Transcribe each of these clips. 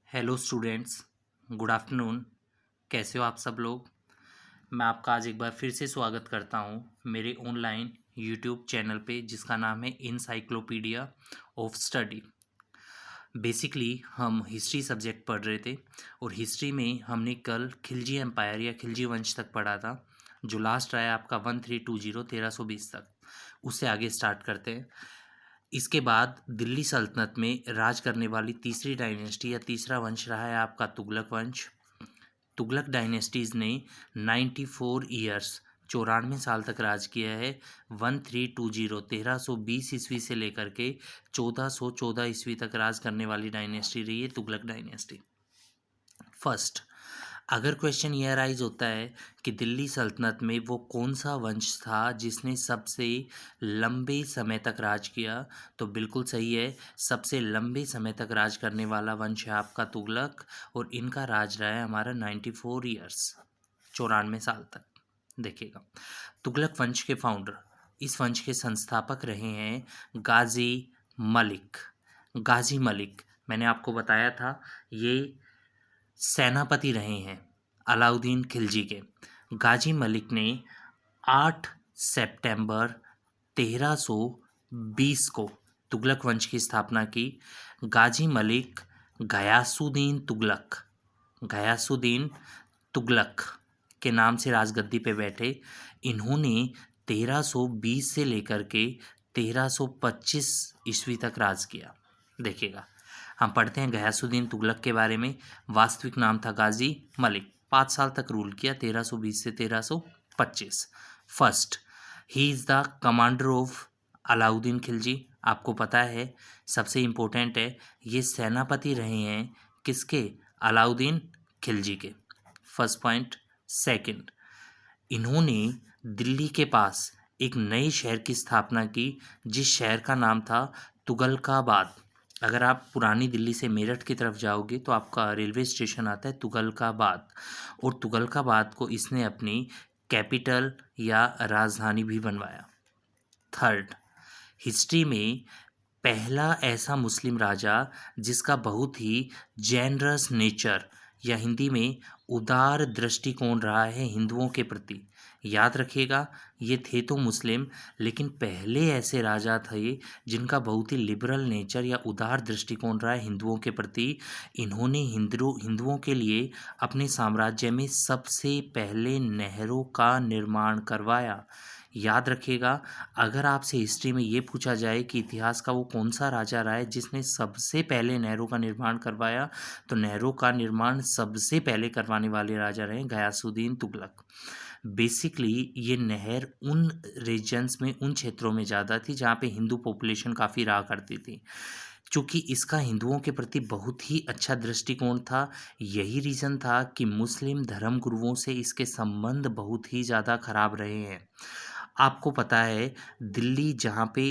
Hello students, good afternoon. कैसे हो आप सब लोग। मैं आपका आज एक बार फिर से स्वागत करता हूं मेरे ऑनलाइन यूट्यूब चैनल पे जिसका नाम है इनसाइक्लोपीडिया ऑफ स्टडी। बेसिकली हम हिस्ट्री सब्जेक्ट पढ़ रहे थे और हिस्ट्री में हमने कल खिलजी एम्पायर या खिलजी वंश तक पढ़ा था, जो लास्ट रहा है आपका 1320 1320 तक। उससे आगे स्टार्ट करते हैं। इसके बाद दिल्ली सल्तनत में राज करने वाली तीसरी डायनेस्टी या तीसरा वंश रहा है आपका तुगलक वंश। तुगलक डायनेस्टीज ने 94 ईयर्स 94 साल तक राज किया है। 1320 1320 ईस्वी से लेकर के 1414 ईस्वी तक राज करने वाली डायनेस्टी रही है तुगलक डायनेस्टी। फर्स्ट, अगर क्वेश्चन ये अराइज होता है कि दिल्ली सल्तनत में वो कौन सा वंश था जिसने सबसे लंबे समय तक राज किया, तो बिल्कुल सही है, सबसे लंबे समय तक राज करने वाला वंश है आपका तुगलक और इनका राज रहा है हमारा 94 ईयर्स 94 साल तक। देखिएगा, तुगलक वंश के फाउंडर, इस वंश के संस्थापक रहे हैं गाजी मलिक। गाजी मलिक, मैंने आपको बताया था, ये सेनापति रहे हैं अलाउद्दीन खिलजी के। गाजी मलिक ने 8 सितंबर 1320 को तुगलक वंश की स्थापना की। गाजी मलिक गयासुद्दीन तुगलक के नाम से राजगद्दी पे बैठे। इन्होंने 1320 से लेकर के 1325 ईस्वी तक राज किया। देखिएगा, हम पढ़ते हैं गयासुद्दीन तुगलक के बारे में। वास्तविक नाम था गाजी मलिक। 5 साल तक रूल किया, 1320 से 1325। First, he is the commander of Alauddin Khilji. आपको पता है, सबसे इम्पोर्टेंट है, ये सेनापति रहे हैं किसके? अलाउद्दीन खिलजी के। First point. सेकंड, इन्होंने दिल्ली के पास एक नए शहर की स्थापना की जिस शहर का नाम था तुगलकाबाद। अगर आप पुरानी दिल्ली से मेरठ की तरफ जाओगे तो आपका रेलवे स्टेशन आता है तुगलकाबाद, और तुगलकाबाद को इसने अपनी कैपिटल या राजधानी भी बनवाया। थर्ड, हिस्ट्री में पहला ऐसा मुस्लिम राजा जिसका बहुत ही जेनरस नेचर या हिंदी में उदार दृष्टिकोण रहा है हिंदुओं के प्रति। याद रखिएगा, ये थे तो मुस्लिम, लेकिन पहले ऐसे राजा थे जिनका बहुत ही लिबरल नेचर या उदार दृष्टिकोण रहा है हिंदुओं के प्रति। इन्होंने हिंदुओं के लिए अपने साम्राज्य में सबसे पहले नहरों का निर्माण करवाया। याद रखिएगा, अगर आपसे हिस्ट्री में ये पूछा जाए कि इतिहास का वो कौन सा राजा रहा है जिसने सबसे पहले नहरों का निर्माण करवाया, तो नहरों का निर्माण सबसे पहले करवाने वाले राजा रहे गयासुद्दीन तुगलक। बेसिकली ये नहर उन रीजन्स में, उन क्षेत्रों में ज़्यादा थी जहाँ पे हिंदू पॉपुलेशन काफ़ी रहा करती थी। चूँकि इसका हिंदुओं के प्रति बहुत ही अच्छा दृष्टिकोण था, यही रीज़न था कि मुस्लिम धर्मगुरुओं से इसके संबंध बहुत ही ज़्यादा खराब रहे हैं। आपको पता है, दिल्ली जहाँ पे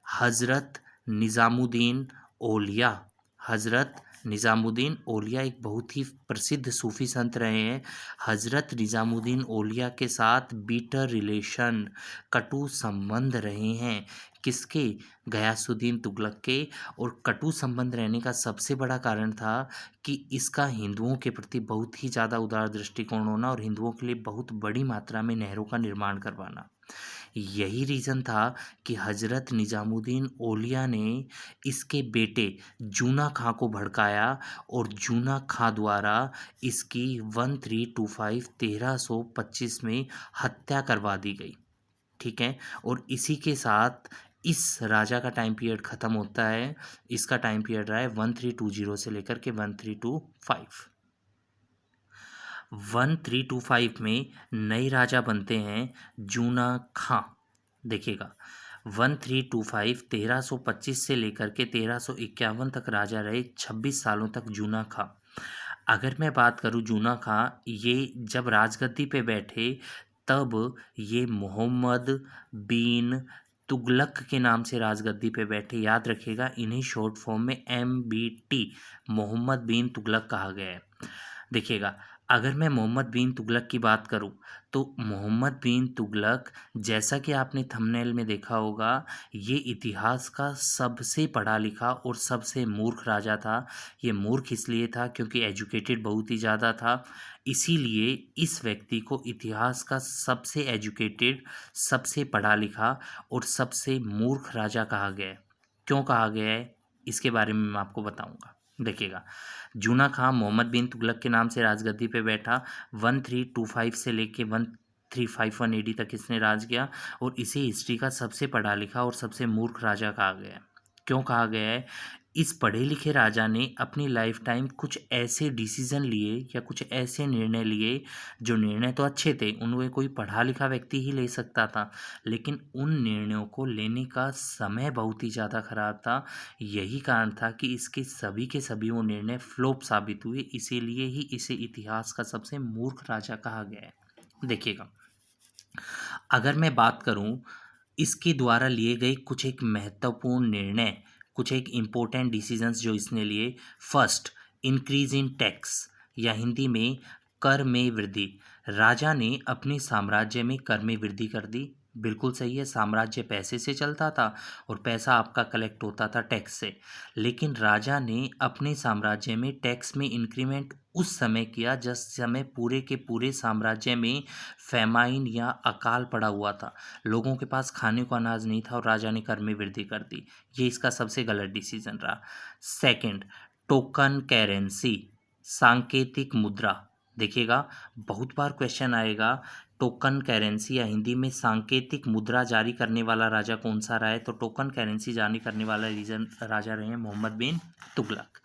हज़रत निज़ामुद्दीन औलिया हज़रत निज़ामुद्दीन औलिया एक बहुत ही प्रसिद्ध सूफ़ी संत रहे हैं। हज़रत निज़ामुद्दीन औलिया के साथ बीटर रिलेशन, कटु संबंध रहे हैं किसके? गयासुद्दीन तुगलक के। और कटु संबंध रहने का सबसे बड़ा कारण था कि इसका हिंदुओं के प्रति बहुत ही ज़्यादा उदार दृष्टिकोण होना और हिंदुओं के लिए बहुत बड़ी मात्रा में नहरों का निर्माण करवाना। यही रीज़न था कि हज़रत निज़ामुद्दीन औलिया ने इसके बेटे जूना खां को भड़काया और जूना खां द्वारा इसकी 1325 1325 में हत्या करवा दी गई। ठीक है, और इसी के साथ इस राजा का टाइम पीरियड ख़त्म होता है। इसका टाइम पीरियड रहा है 1320 से लेकर के 1325। 1325 में नए राजा बनते हैं जूना खां। देखिएगा, 1325 1325 से लेकर के 1351 तक राजा रहे, 26 सालों तक जूना खां। अगर मैं बात करूं जूना खां, ये जब राजगद्दी पे बैठे तब ये मोहम्मद बिन तुगलक के नाम से राजगद्दी पे बैठे। याद रखिएगा, इन्हें शॉर्ट फॉर्म में MBT मोहम्मद बिन तुगलक कहा गया है। देखिएगा, अगर मैं मोहम्मद बिन तुगलक की बात करूं तो मोहम्मद बिन तुगलक, जैसा कि आपने थंबनेल में देखा होगा, ये इतिहास का सबसे पढ़ा लिखा और सबसे मूर्ख राजा था। ये मूर्ख इसलिए था क्योंकि एजुकेटेड बहुत ही ज़्यादा था। इसीलिए इस व्यक्ति को इतिहास का सबसे एजुकेटेड, सबसे पढ़ा लिखा और सबसे मूर्ख राजा कहा गया है। क्यों कहा गया है, इसके बारे में मैं आपको बताऊंगा। देखिएगा, जूना खां मोहम्मद बिन तुगलक के नाम से राजगद्दी पे बैठा। 1325 से लेके 1351 एडी तक इसने राज किया और इसे हिस्ट्री का सबसे पढ़ा लिखा और सबसे मूर्ख राजा कहा गया है। क्यों कहा गया है? इस पढ़े लिखे राजा ने अपनी लाइफ टाइम कुछ ऐसे डिसीजन लिए या कुछ ऐसे निर्णय लिए, जो निर्णय तो अच्छे थे, उनमें कोई पढ़ा लिखा व्यक्ति ही ले सकता था, लेकिन उन निर्णयों को लेने का समय बहुत ही ज़्यादा खराब था। यही कारण था कि इसके सभी के सभी वो निर्णय फ्लॉप साबित हुए, इसीलिए ही इसे इतिहास का सबसे मूर्ख राजा कहा गया है। देखिएगा, अगर मैं बात करूं इसके द्वारा लिए गए कुछ एक महत्वपूर्ण निर्णय, कुछ एक इम्पोर्टेंट डिसीजंस जो इसने लिए। फर्स्ट, इंक्रीज इन टैक्स, या हिंदी में कर में वृद्धि। राजा ने अपने साम्राज्य में कर में वृद्धि कर दी। बिल्कुल सही है, साम्राज्य पैसे से चलता था और पैसा आपका कलेक्ट होता था टैक्स से। लेकिन राजा ने अपने साम्राज्य में टैक्स में इंक्रीमेंट उस समय किया जिस समय पूरे के पूरे साम्राज्य में फैमाइन या अकाल पड़ा हुआ था। लोगों के पास खाने को अनाज नहीं था और राजा ने कर में वृद्धि कर दी। ये इसका सबसे गलत डिसीजन रहा। सेकंड, टोकन करेंसी, सांकेतिक मुद्रा। देखिएगा, बहुत बार क्वेश्चन आएगा, टोकन करेंसी या हिंदी में सांकेतिक मुद्रा जारी करने वाला राजा कौन सा रहा है? तो टोकन करेंसी जारी करने वाला रीजन राजा रहे हैं मोहम्मद बिन तुगलक।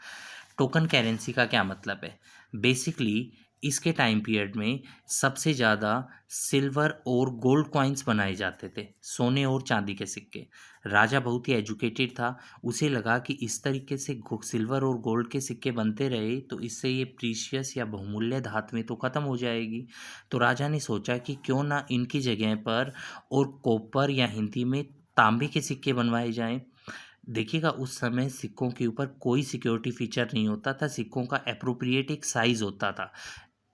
टोकन करेंसी का क्या मतलब है? बेसिकली इसके टाइम पीरियड में सबसे ज़्यादा सिल्वर और गोल्ड कॉइन्स बनाए जाते थे, सोने और चांदी के सिक्के। राजा बहुत ही एजुकेटेड था, उसे लगा कि इस तरीके से सिल्वर और गोल्ड के सिक्के बनते रहे तो इससे ये प्रीशियस या बहुमूल्य धातुएं तो ख़त्म हो जाएगी। तो राजा ने सोचा कि क्यों ना इनकी जगह पर और कॉपर या हिंदी में तांबे के सिक्के बनवाए जाएं। देखिएगा, उस समय सिक्कों के ऊपर कोई सिक्योरिटी फीचर नहीं होता था, सिक्कों का एप्रोप्रिएट एक साइज होता था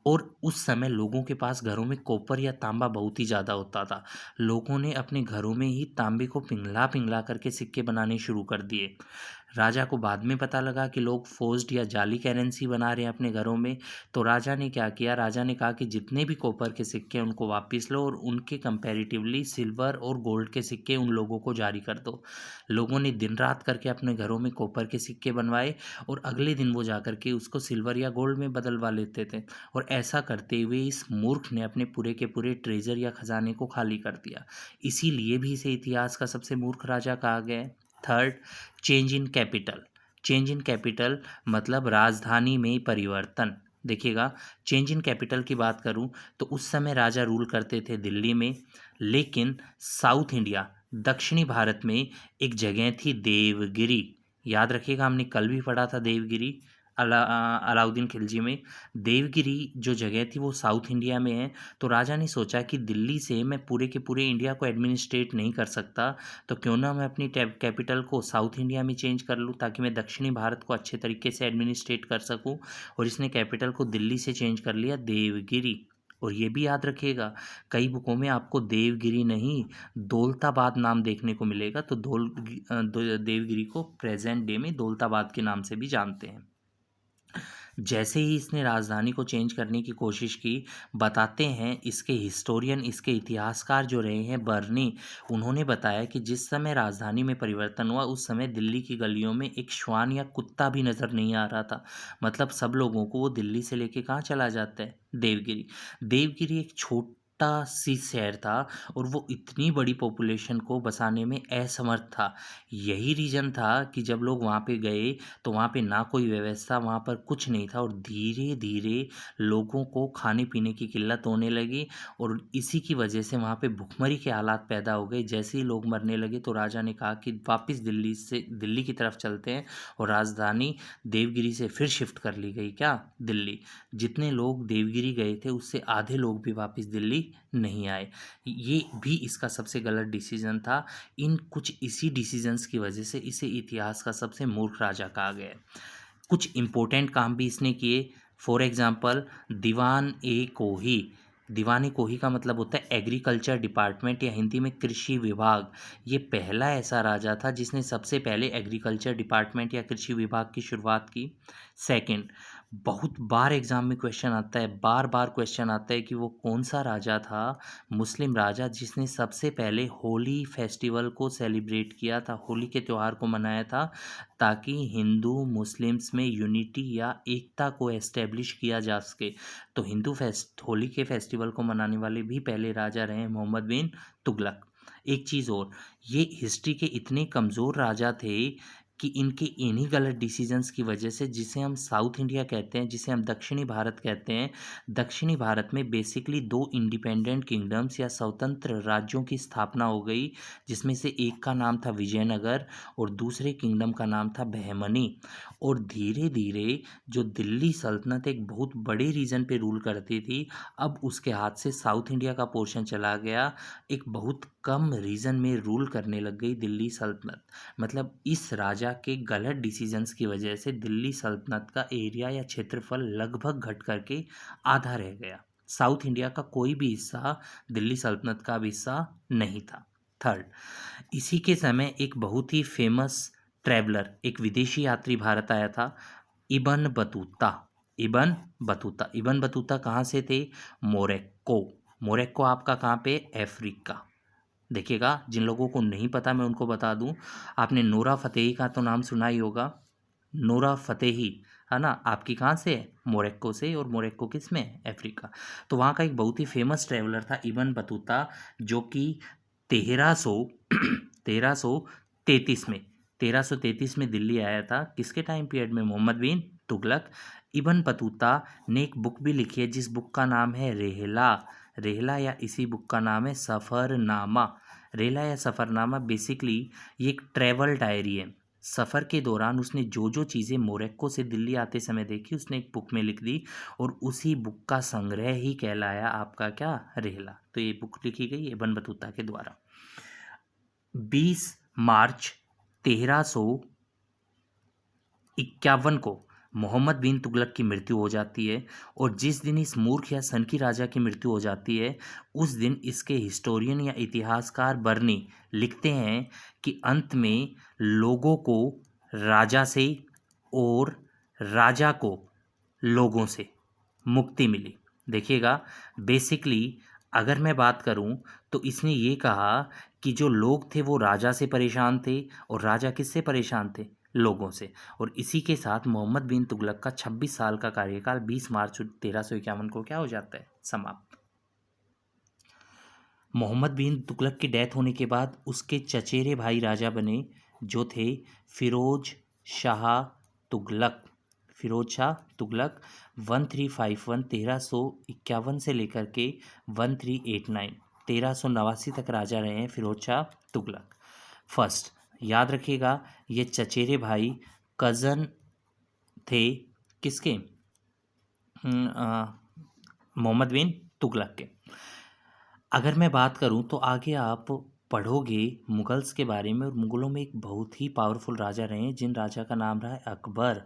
और उस समय लोगों के पास घरों में कॉपर या तांबा बहुत ही ज़्यादा होता था। लोगों ने अपने घरों में ही तांबे को पिघला पिघला करके सिक्के बनाने शुरू कर दिए। राजा को बाद में पता लगा कि लोग फोर्स्ड या जाली करेंसी बना रहे हैं अपने घरों में। तो राजा ने क्या किया, राजा ने कहा कि जितने भी कॉपर के सिक्के हैं उनको वापस लो और उनके कंपैरेटिवली सिल्वर और गोल्ड के सिक्के उन लोगों को जारी कर दो। लोगों ने दिन रात करके अपने घरों में कॉपर के सिक्के बनवाए और अगले दिन वो जा करके उसको सिल्वर या गोल्ड में बदलवा लेते थे। और ऐसा करते हुए इस मूर्ख ने अपने पूरे के पूरे ट्रेजर या खजाने को खाली कर दिया। इसीलिए भी इसे इतिहास का सबसे मूर्ख राजा कहा गया है। Third, change in capital. Change in capital मतलब राजधानी में परिवर्तन। देखिएगा, चेंज इन कैपिटल की बात करूं तो उस समय राजा रूल करते थे दिल्ली में, लेकिन साउथ इंडिया, दक्षिणी भारत में एक जगह थी देवगिरी। याद रखिएगा, हमने कल भी पढ़ा था देवगिरी, अलाउद्दीन खिलजी में। देवगिरी जो जगह थी वो साउथ इंडिया में है। तो राजा ने सोचा कि दिल्ली से मैं पूरे के पूरे इंडिया को एडमिनिस्ट्रेट नहीं कर सकता, तो क्यों ना मैं अपनी कैपिटल को साउथ इंडिया में चेंज कर लूँ ताकि मैं दक्षिणी भारत को अच्छे तरीके से एडमिनिस्ट्रेट कर सकूँ। और इसने कैपिटल को दिल्ली से चेंज कर लिया देवगिरी। और ये भी याद रखिएगा, कई बुकों में आपको देवगिरी नहीं दौलताबाद नाम देखने को मिलेगा। तो देवगिरी को प्रेजेंट डे में दौलताबाद के नाम से भी जानते हैं। जैसे ही इसने राजधानी को चेंज करने की कोशिश की, बताते हैं इसके हिस्टोरियन, इसके इतिहासकार जो रहे हैं बर्नी, उन्होंने बताया कि जिस समय राजधानी में परिवर्तन हुआ उस समय दिल्ली की गलियों में एक श्वान या कुत्ता भी नज़र नहीं आ रहा था। मतलब सब लोगों को वो दिल्ली से लेके कहाँ चला जाता है? देवगिरी। देवगिरी एक छोटा सी शहर था और वो इतनी बड़ी पॉपुलेशन को बसाने में असमर्थ था। यही रीज़न था कि जब लोग वहाँ पे गए तो वहाँ पे ना कोई व्यवस्था, वहाँ पर कुछ नहीं था और धीरे धीरे लोगों को खाने पीने की किल्लत होने लगी और इसी की वजह से वहाँ पे भुखमरी के हालात पैदा हो गए। जैसे ही लोग मरने लगे तो राजा ने कहा कि वापस दिल्ली की तरफ चलते हैं और राजधानी देवगिरी से फिर शिफ्ट कर ली गई। क्या? दिल्ली। जितने लोग देवगिरी गए थे उससे आधे लोग भी वापस दिल्ली नहीं आए। ये भी इसका सबसे गलत डिसीजन था। इन कुछ इसी डिसीजंस की वजह से इसे इतिहास का सबसे मूर्ख राजा कहा गया है। कुछ इम्पोर्टेंट काम भी इसने किए। फॉर एग्जाम्पल दीवान ए कोही, दीवान ए कोही का मतलब होता है एग्रीकल्चर डिपार्टमेंट या हिंदी में कृषि विभाग। ये पहला ऐसा राजा था जिसने सबसे पहले एग्रीकल्चर डिपार्टमेंट या कृषि विभाग की शुरुआत की। सेकंड, बहुत बार एग्जाम में क्वेश्चन आता है, बार बार क्वेश्चन आता है कि वो कौन सा राजा था, मुस्लिम राजा, जिसने सबसे पहले होली फेस्टिवल को सेलिब्रेट किया था, होली के त्यौहार को मनाया था, ताकि हिंदू मुस्लिम्स में यूनिटी या एकता को एस्टेब्लिश किया जा सके। तो होली के फेस्टिवल को मनाने वाले भी पहले राजा रहे मोहम्मद बिन तुगलक। एक चीज़ और, ये हिस्ट्री के इतने कमज़ोर राजा थे कि इनके इन्हीं गलत डिसीजंस की वजह से, जिसे हम साउथ इंडिया कहते हैं, जिसे हम दक्षिणी भारत कहते हैं, दक्षिणी भारत में बेसिकली दो इंडिपेंडेंट किंगडम्स या स्वतंत्र राज्यों की स्थापना हो गई, जिसमें से एक का नाम था विजयनगर और दूसरे किंगडम का नाम था बहमनी। और धीरे धीरे जो दिल्ली सल्तनत एक बहुत बड़े रीजन पे रूल करती थी, अब उसके हाथ से साउथ इंडिया का पोर्शन चला गया, एक बहुत कम रीजन में रूल करने लग गई दिल्ली सल्तनत। मतलब इस राजा के गलत डिसीजंस की वजह से दिल्ली सल्तनत का एरिया या क्षेत्रफल लगभग घट करके आधा रह गया। साउथ इंडिया का कोई भी हिस्सा दिल्ली सल्तनत का भी हिस्सा नहीं था। थर्ड, इसी के समय एक बहुत ही फेमस ट्रैवलर, एक विदेशी यात्री भारत आया था, इबन बतूता। इबन बतूता कहाँ से थे? मोरक्को। मोरक्को आपका कहाँ पे? अफ्रीका। देखिएगा, जिन लोगों को नहीं पता मैं उनको बता दूं, आपने नोरा फतेही का तो नाम सुना ही होगा। नोरा फतेही, है ना, आपकी कहाँ से है? मोरक्को से। और मोरक्को किस में? अफ्रीका। तो वहाँ का एक बहुत ही फेमस ट्रैवलर था इबन बतूता, जो कि 1300 1333 में 1333 में दिल्ली आया था। किसके टाइम पीरियड में? मोहम्मद बिन तुगलक। इबन बतूता ने एक बुक भी लिखी है, जिस बुक का नाम है रेहला। रेहला या इसी बुक का नाम है सफ़रनामा। रेहला या सफ़रनामा बेसिकली ये एक ट्रैवल डायरी है। सफ़र के दौरान उसने जो जो चीज़ें मोरक्को से दिल्ली आते समय देखी, उसने एक बुक में लिख दी, और उसी बुक का संग्रह ही कहलाया आपका क्या? रेहला। तो ये बुक लिखी गई इबन बतूता के द्वारा। 20 मार्च 1351 को मोहम्मद बिन तुगलक की मृत्यु हो जाती है, और जिस दिन इस मूर्ख या सनकी राजा की मृत्यु हो जाती है, उस दिन इसके हिस्टोरियन या इतिहासकार बर्नी लिखते हैं कि अंत में लोगों को राजा से और राजा को लोगों से मुक्ति मिली। देखिएगा, बेसिकली अगर मैं बात करूं तो इसने ये कहा कि जो लोग थे वो राजा से परेशान थे, और राजा किससे परेशान थे? लोगों से। और इसी के साथ मोहम्मद बिन तुगलक का 26 साल का कार्यकाल 20 मार्च 1351 को क्या हो जाता है? समाप्त। मोहम्मद बिन तुगलक की डेथ होने के बाद उसके चचेरे भाई राजा बने, जो थे फिरोज शाह तुगलक। फिरोज शाह तुगलक 1351 1351 से लेकर के 1389 1389 तक राजा रहे हैं फिरोज शाह तुगलक। फर्स्ट, याद रखिएगा, ये चचेरे भाई कज़न थे किसके? मोहम्मद बिन तुगलक के। अगर मैं बात करूं तो आगे आप पढ़ोगे मुगल्स के बारे में, और मुगलों में एक बहुत ही पावरफुल राजा रहे हैं, जिन राजा का नाम रहा है अकबर।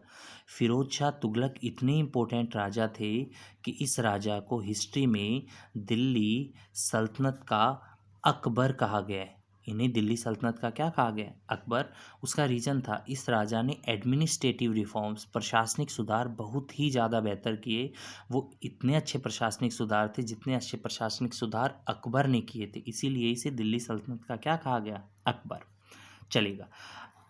फिरोज शाह तुगलक इतने इम्पोर्टेंट राजा थे कि इस राजा को हिस्ट्री में दिल्ली सल्तनत का अकबर कहा गया है। इन्हें दिल्ली सल्तनत का क्या कहा गया है? अकबर। उसका रीज़न था, इस राजा ने एडमिनिस्ट्रेटिव रिफॉर्म्स, प्रशासनिक सुधार बहुत ही ज़्यादा बेहतर किए। वो इतने अच्छे प्रशासनिक सुधार थे जितने अच्छे प्रशासनिक सुधार अकबर ने किए थे, इसीलिए इसे दिल्ली सल्तनत का क्या कहा गया? अकबर। चलेगा।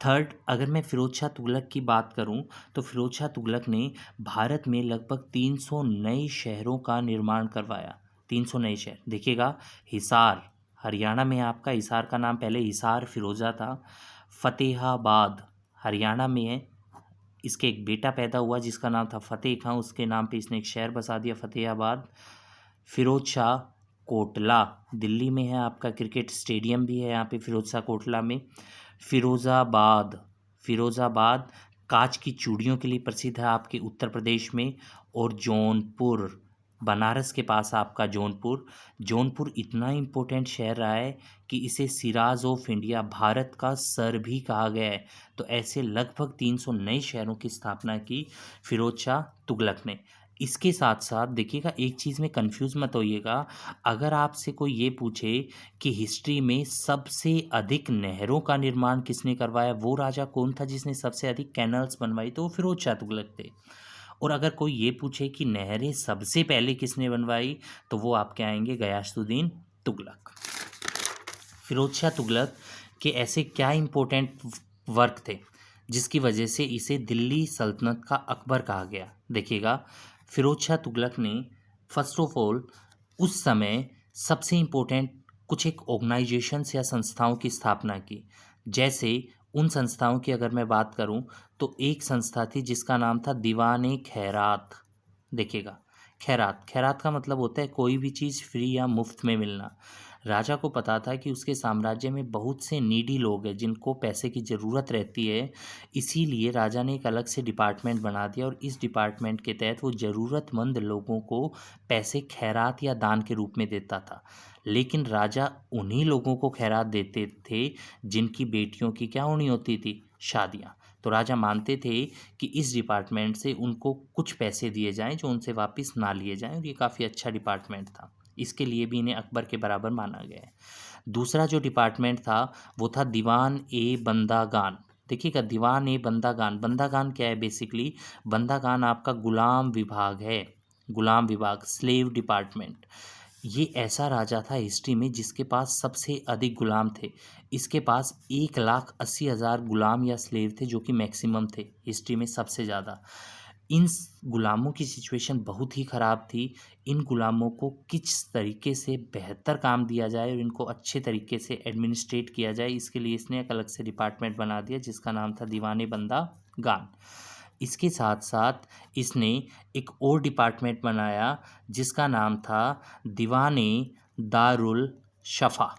थर्ड, अगर मैं फिरोज शाह तुगलक की बात करूं तो फिरोज शाह तुगलक ने भारत में लगभग 300 नए शहरों का निर्माण करवाया। 300 नए शहर। देखिएगा, हिसार हरियाणा में है, आपका हिसार का नाम पहले हिसार फिरोजा था। फतेहाबाद हरियाणा में है, इसके एक बेटा पैदा हुआ जिसका नाम था फतेह खां, उसके नाम पे इसने एक शहर बसा दिया फतेहाबाद। फिरोज शाह कोटला दिल्ली में है, आपका क्रिकेट स्टेडियम भी है यहाँ पे फिरोज शाह कोटला में। फिरोज़ाबाद फिरोज़ाबाद कांच की चूड़ियों के लिए प्रसिद्ध है आपके उत्तर प्रदेश में। और जौनपुर बनारस के पास आपका जौनपुर। जौनपुर इतना इम्पोर्टेंट शहर रहा है कि इसे सिराज ऑफ इंडिया, भारत का सर भी कहा गया है। तो ऐसे लगभग 300 नए शहरों की स्थापना की फिरोज शाह तुगलक ने। इसके साथ साथ देखिएगा, एक चीज़ में कंफ्यूज मत होइएगा। अगर आपसे कोई ये पूछे कि हिस्ट्री में सबसे अधिक नहरों का निर्माण किसने करवाया, वो राजा कौन था जिसने सबसे अधिक कैनल्स बनवाई, तो वो फिरोज शाह तुगलक थे। और अगर कोई ये पूछे कि नहरें सबसे पहले किसने बनवाई, तो वो आपके आएंगे गयासुद्दीन तुगलक। फिरोज शाह तुगलक के ऐसे क्या इम्पोर्टेंट वर्क थे जिसकी वजह से इसे दिल्ली सल्तनत का अकबर कहा गया। देखिएगा, फिरोज शाह तुगलक ने फर्स्ट ऑफ ऑल उस समय सबसे इम्पोर्टेंट कुछ एक ऑर्गेनाइजेशंस या संस्थाओं की स्थापना की। जैसे उन संस्थाओं की अगर मैं बात करूं, तो एक संस्था थी जिसका नाम था दीवान ए खैरात। देखिएगा, खैरात, खैरात का मतलब होता है कोई भी चीज़ फ्री या मुफ्त में मिलना। राजा को पता था कि उसके साम्राज्य में बहुत से नीडी लोग हैं जिनको पैसे की ज़रूरत रहती है, इसीलिए राजा ने एक अलग से डिपार्टमेंट बना दिया और इस डिपार्टमेंट के तहत वो ज़रूरतमंद लोगों को पैसे खैरात या दान के रूप में देता था। लेकिन राजा उन्हीं लोगों को खैरात देते थे जिनकी बेटियों की क्या होनी होती थी, शादियाँ। तो राजा मानते थे कि इस डिपार्टमेंट से उनको कुछ पैसे दिए जाएं जो उनसे वापस ना लिए जाएं, और ये काफ़ी अच्छा डिपार्टमेंट था। इसके लिए भी इन्हें अकबर के बराबर माना गया है। दूसरा जो डिपार्टमेंट था वो था दीवान ए बंदागान। देखिएगा, दीवान ए बंदागान, बंदागान क्या है बेसिकली, बंदागान आपका गुलाम विभाग है, गुलाम विभाग, स्लेव डिपार्टमेंट। ये ऐसा राजा था हिस्ट्री में जिसके पास सबसे अधिक गुलाम थे। इसके पास 1,80,000 गुलाम या स्लेव थे, जो कि मैक्सिमम थे हिस्ट्री में सबसे ज़्यादा। इन गुलामों की सिचुएशन बहुत ही ख़राब थी। इन गुलामों को किस तरीके से बेहतर काम दिया जाए और इनको अच्छे तरीके से एडमिनिस्ट्रेट किया जाए, इसके लिए इसने एक अलग से डिपार्टमेंट बना दिया जिसका नाम था दीवाने बंदा गान। इसके साथ साथ इसने एक और डिपार्टमेंट बनाया जिसका नाम था दीवाने दारुल शफ़ा।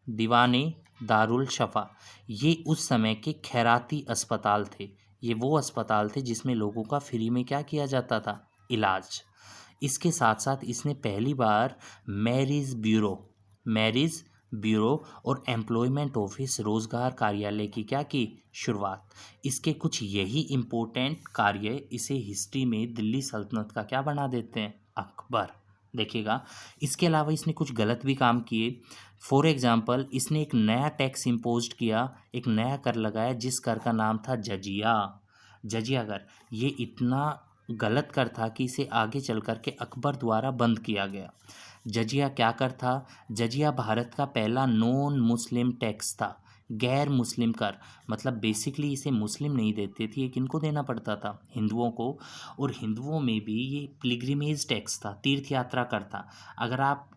दीवाने दारुल शफ़ा, ये उस समय के खैराती अस्पताल थे। ये वो अस्पताल थे जिसमें लोगों का फ्री में क्या किया जाता था, इलाज। इसके साथ साथ इसने पहली बार मैरिज ब्यूरो और एम्प्लॉयमेंट ऑफिस, रोजगार कार्यालय की क्या की शुरुआत। इसके कुछ यही इम्पोर्टेंट कार्य इसे हिस्ट्री में दिल्ली सल्तनत का क्या बना देते हैं, अकबर। देखिएगा, इसके अलावा इसने कुछ गलत भी काम किए। फॉर एग्जाम्पल, इसने एक नया टैक्स इम्पोज किया, एक नया कर लगाया जिस कर का नाम था जजिया। जजिया कर, ये इतना गलत कर था कि इसे आगे चल कर के अकबर द्वारा बंद किया गया। जजिया क्या कर था, जजिया भारत का पहला नॉन मुस्लिम टैक्स था, गैर मुस्लिम कर। मतलब बेसिकली इसे मुस्लिम नहीं देते थे, ये किनको देना पड़ता था, हिंदुओं को। और हिंदुओं में भी ये पिलग्रिमेज टैक्स था, तीर्थ यात्रा कर था। अगर आप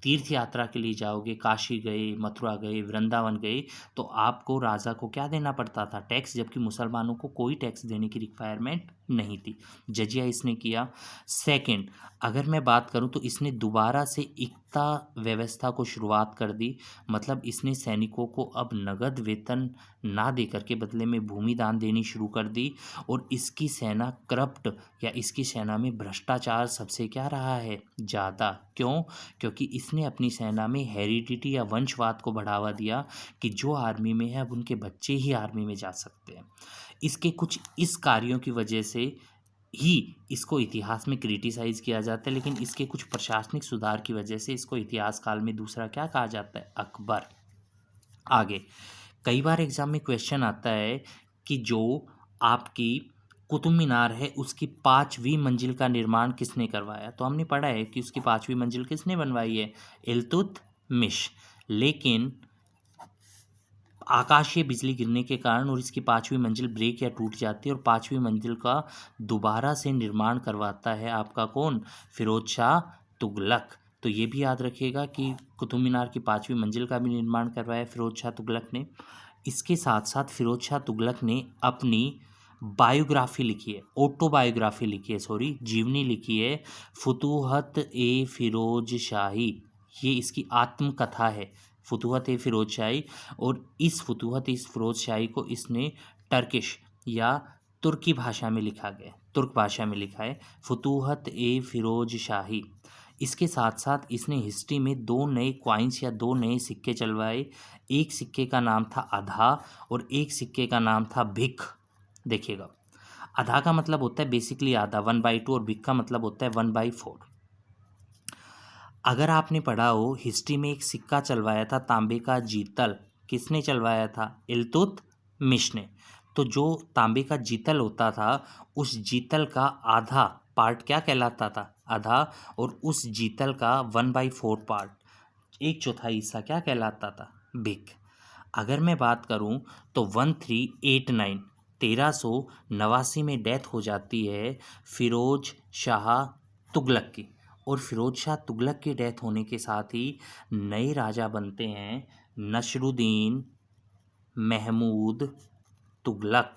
तीर्थ यात्रा के लिए जाओगे, काशी गए, मथुरा गए, वृंदावन गए, तो आपको राजा को क्या देना पड़ता था, टैक्स, जबकि मुसलमानों को कोई टैक्स देने की रिक्वायरमेंट नहीं थी। जजिया इसने किया। सेकंड, अगर मैं बात करूं तो इसने दोबारा से इक्ता व्यवस्था को शुरुआत कर दी। मतलब इसने सैनिकों को अब नगद वेतन ना दे करके बदले में भूमि दान देनी शुरू कर दी। और इसकी सेना करप्ट, या इसकी सेना में भ्रष्टाचार सबसे क्या रहा है, ज़्यादा। क्यों? क्योंकि इसने अपनी सेना में हेरिडिटी या वंशवाद को बढ़ावा दिया कि जो आर्मी में है अब उनके बच्चे ही आर्मी में जा सकते हैं। इसके कुछ इस कार्यों की वजह से ही इसको इतिहास में क्रिटिसाइज किया जाता है, लेकिन इसके कुछ प्रशासनिक सुधार की वजह से इसको इतिहास काल में दूसरा क्या कहा जाता है, अकबर। आगे कई बार एग्जाम में क्वेश्चन आता है कि जो आपकी कुतुब मीनार है उसकी 5वीं मंजिल का निर्माण किसने करवाया। तो हमने पढ़ा है कि उसकी 5वीं मंजिल किसने बनवाई है, इल्तुतमिश। लेकिन आकाशीय बिजली गिरने के कारण और इसकी 5वीं मंजिल ब्रेक या टूट जाती है, और 5वीं मंजिल का दोबारा से निर्माण करवाता है आपका कौन, फिरोज शाह तुगलक। तो ये भी याद रखिएगा कि कुतुब मीनार की 5वीं मंजिल का भी निर्माण करवाया फिरोज शाह तुगलक ने। इसके साथ साथ फिरोज शाह तुगलक ने अपनी बायोग्राफी लिखी है, ऑटोबायोग्राफी लिखी है, सॉरी, जीवनी लिखी है, फुतूहत ए फिरोज शाही। ये इसकी आत्मकथा है, फुतूहत ए फिरोज शाही। और इस फुतूहत इस फिरोज शाही को इसने टर्किश या तुर्की भाषा में लिखा गया, तुर्क भाषा में लिखा है, फुतूहत ए फिरोज शाही। इसके साथ साथ इसने हिस्ट्री में 2 नए क्वाइंस या 2 नए सिक्के चलवाए। एक सिक्के का नाम था आधा और एक सिक्के का नाम था भिख। देखिएगा, आधा का मतलब होता है बेसिकली आधा, 1/2, और बिग का मतलब होता है 1/4। अगर आपने पढ़ा हो हिस्ट्री में, एक सिक्का चलवाया था तांबे का जीतल, किसने चलवाया था? इल्तुतमिश ने। तो जो तांबे का जीतल होता था, उस जीतल का आधा पार्ट क्या कहलाता था? आधा। और उस जीतल का 1/4 पार्ट, एक चौथाई हिस्सा क्या कहलाता था? बिग। अगर मैं बात करूं तो 1389, 1389 में डेथ हो जाती है फिरोज शाह तुगलक की। और फिरोज शाह तुगलक की डेथ होने के साथ ही नए राजा बनते हैं नसरुद्दीन महमूद तुगलक।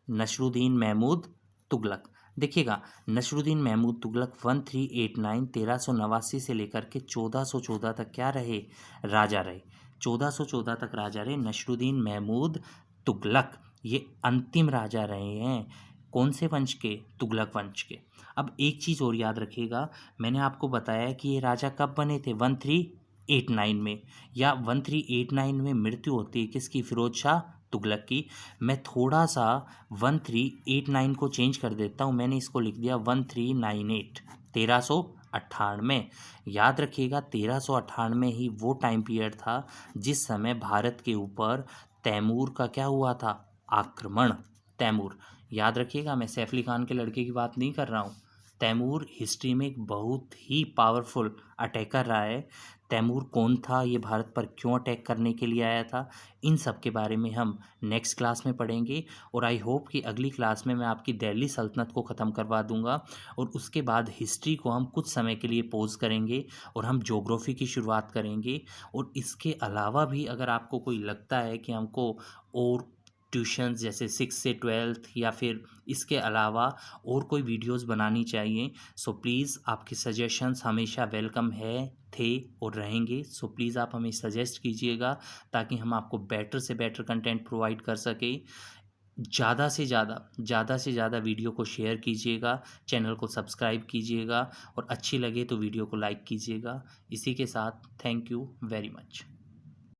नसरुद्दीन महमूद तुगलक। देखिएगा, नसरुद्दीन महमूद तुगलक 1389, 1389 से लेकर के 1414 तक क्या रहे? राजा रहे। 1414 तक राजा रहे नसरुद्दीन महमूद तुगलक। ये अंतिम राजा रहे हैं कौन से वंश के? तुगलक वंश के। अब एक चीज़ और याद रखिएगा, मैंने आपको बताया कि ये राजा कब बने थे? 1389 में, या 1389 में मृत्यु होती है किसकी? फिरोज शाह तुगलक की। मैं थोड़ा सा 1389 को चेंज कर देता हूँ, मैंने इसको लिख दिया 1398, 1398। याद रखिएगा 1398 ही वो टाइम पीरियड था जिस समय भारत के ऊपर तैमूर का क्या हुआ था? आक्रमण। तैमूर, याद रखिएगा, मैं सैफ अली खान के लड़के की बात नहीं कर रहा हूँ। तैमूर हिस्ट्री में एक बहुत ही पावरफुल अटैकर रहा है। तैमूर कौन था? ये भारत पर क्यों अटैक करने के लिए आया था? इन सब के बारे में हम नेक्स्ट क्लास में पढ़ेंगे। और आई होप कि अगली क्लास में मैं आपकी दिल्ली सल्तनत को ख़त्म करवा दूंगा, और उसके बाद हिस्ट्री को हम कुछ समय के लिए पोज करेंगे और हम ज्योग्राफी की शुरुआत करेंगे। और इसके अलावा भी अगर आपको कोई लगता है कि हमको और ट्यूशन्स जैसे 6 से 12 या फिर इसके अलावा और कोई वीडियोस बनानी चाहिए, सो प्लीज़ आपके सजेशंस हमेशा वेलकम है, थे और रहेंगे। सो प्लीज़ आप हमें सजेस्ट कीजिएगा ताकि हम आपको बेटर से बेटर कंटेंट प्रोवाइड कर सकें। ज़्यादा से ज़्यादा वीडियो को शेयर कीजिएगा, चैनल को सब्सक्राइब कीजिएगा, और अच्छी लगे तो वीडियो को लाइक कीजिएगा। इसी के साथ थैंक यू वेरी मच।